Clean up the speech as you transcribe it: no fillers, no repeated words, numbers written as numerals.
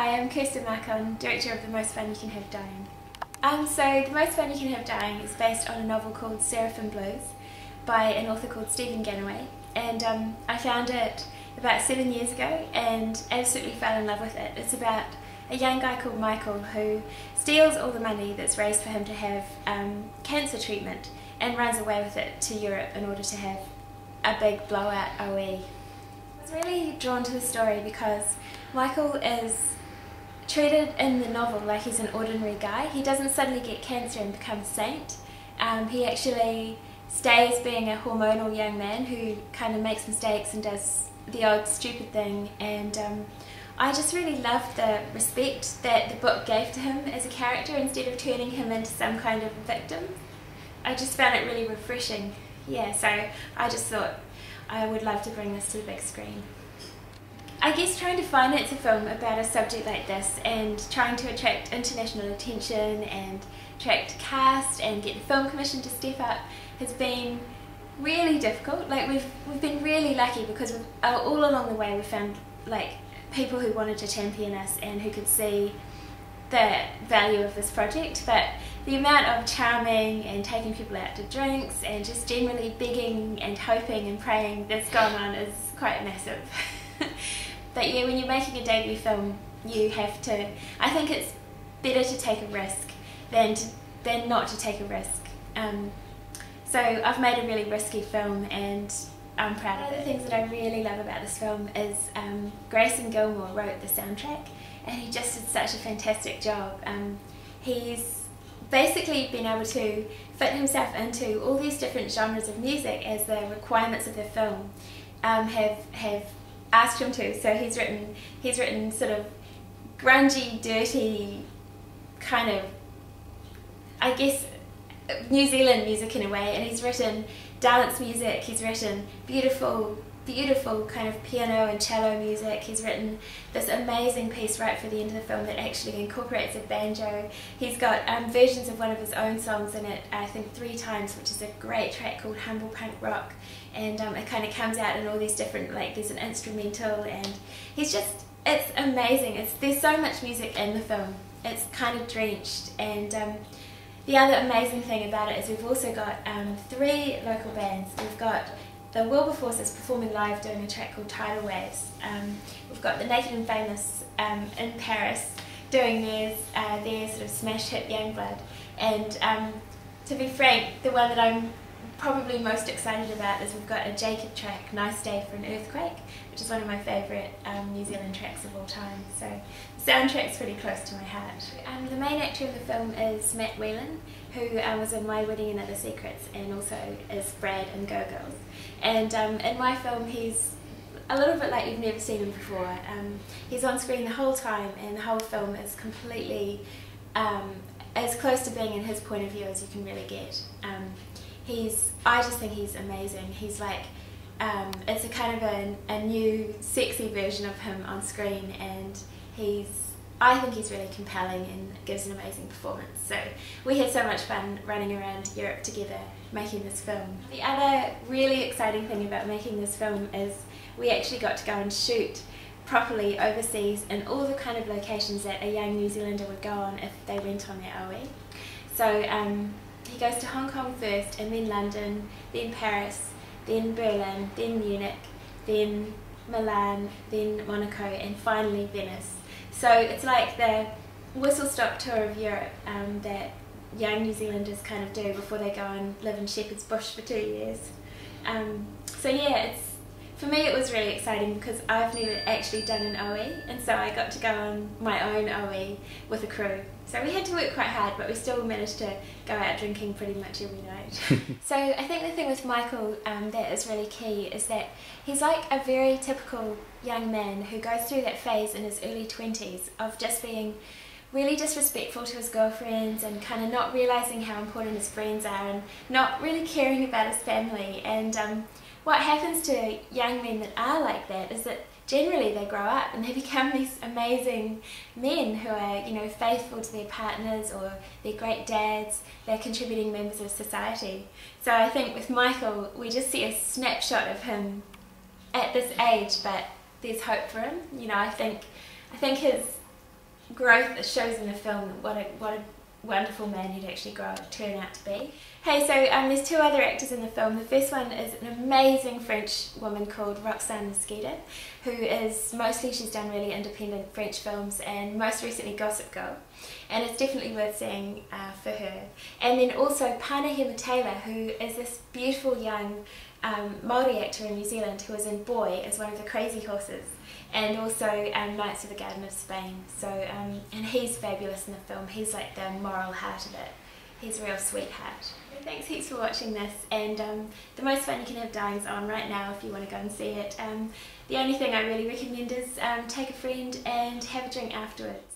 Hi, I'm Kirstin Marcon, Director of The Most Fun You Can Have Dying. So The Most Fun You Can Have Dying is based on a novel called Seraphim Blues by an author called Stephen Ganaway, and I found it about 7 years ago and absolutely fell in love with it. It's about a young guy called Michael who steals all the money that's raised for him to have cancer treatment and runs away with it to Europe in order to have a big blowout OE. I was really drawn to the story because Michael is treated in the novel like he's an ordinary guy. He doesn't suddenly get cancer and become a saint. He actually stays being a hormonal young man who kind of makes mistakes and does the odd stupid thing, and I just really loved the respect that the book gave to him as a character instead of turning him into some kind of victim. I just found it really refreshing. Yeah, so I just thought I would love to bring this to the big screen. I guess trying to finance a film about a subject like this and trying to attract international attention and attract cast and get the film commission to step up has been really difficult. Like we've been really lucky because all along the way we found like people who wanted to champion us and who could see the value of this project, but the amount of charming and taking people out to drinks and just generally begging and hoping and praying that's gone on is quite massive. But yeah, when you're making a debut film, you have to, I think it's better to take a risk than not to take a risk. So I've made a really risky film and I'm proud of it. One of the things that I really love about this film is Grayson Gilmore wrote the soundtrack, and he just did such a fantastic job. He's basically been able to fit himself into all these different genres of music as the requirements of the film have asked him to. So he's written sort of grungy, dirty, kind of, I guess, New Zealand music in a way, and he's written dance music, he's written beautiful kind of piano and cello music, he's written this amazing piece right for the end of the film that actually incorporates a banjo. He's got versions of one of his own songs in it, I think 3 times, which is a great track called Humble Punk Rock, and it kind of comes out in all these different, like there's an instrumental, and he's just, it's amazing. There's so much music in the film, it's kind of drenched, and the other amazing thing about it is we've also got 3 local bands. We've got the Wilberforces performing live doing a track called Tidal Waves. We've got the Naked and Famous in Paris doing their sort of smash hit Youngblood. And to be frank, the one that I'm probably most excited about is we've got a Jacob track, Nice Day for an Earthquake, which is one of my favourite New Zealand tracks of all time. So the soundtrack's pretty close to my heart. The main actor of the film is Matt Whelan, who was in My Wedding and Other Secrets and also is Brad in Go Girls. And in my film he's a little bit like you've never seen him before. He's on screen the whole time, and the whole film is completely as close to being in his point of view as you can really get. I just think he's amazing. He's like, it's a kind of a new sexy version of him on screen, and I think he's really compelling and gives an amazing performance. So we had so much fun running around Europe together making this film. The other really exciting thing about making this film is we actually got to go and shoot properly overseas in all the kind of locations that a young New Zealander would go on if they went on their OE. So he goes to Hong Kong first, and then London, then Paris, then Berlin, then Munich, then Milan, then Monaco, and finally Venice. So it's like the whistle-stop tour of Europe that young New Zealanders kind of do before they go and live in Shepherd's Bush for 2 years. So yeah, for me it was really exciting because I've never actually done an OE, and so I got to go on my own OE with a crew. So we had to work quite hard, but we still managed to go out drinking pretty much every night. So I think the thing with Michael that is really key is that he's like a very typical young man who goes through that phase in his early 20s of just being really disrespectful to his girlfriends and kind of not realising how important his friends are and not really caring about his family. And what happens to young men that are like that is that generally they grow up and they become these amazing men who are, you know, faithful to their partners, or they're great dads, they're contributing members of society. So I think with Michael we just see a snapshot of him at this age, but there's hope for him. You know, I think his growth that shows in the film, what a wonderful man he'd actually turn out to be. Hey, so there's two other actors in the film. The first one is an amazing French woman called Roxane Mesquida, who is she's done really independent French films and most recently Gossip Girl, and it's definitely worth seeing for her. And then also Pana Taylor, who is this beautiful young Māori actor in New Zealand who was in Boy as one of the crazy horses, and also Knights of the Garden of Spain. So and he's fabulous in the film. He's like the moral heart of it. He's a real sweetheart. Thanks heaps for watching this, and The Most Fun You Can Have Dying is on right now if you want to go and see it. The only thing I really recommend is take a friend and have a drink afterwards.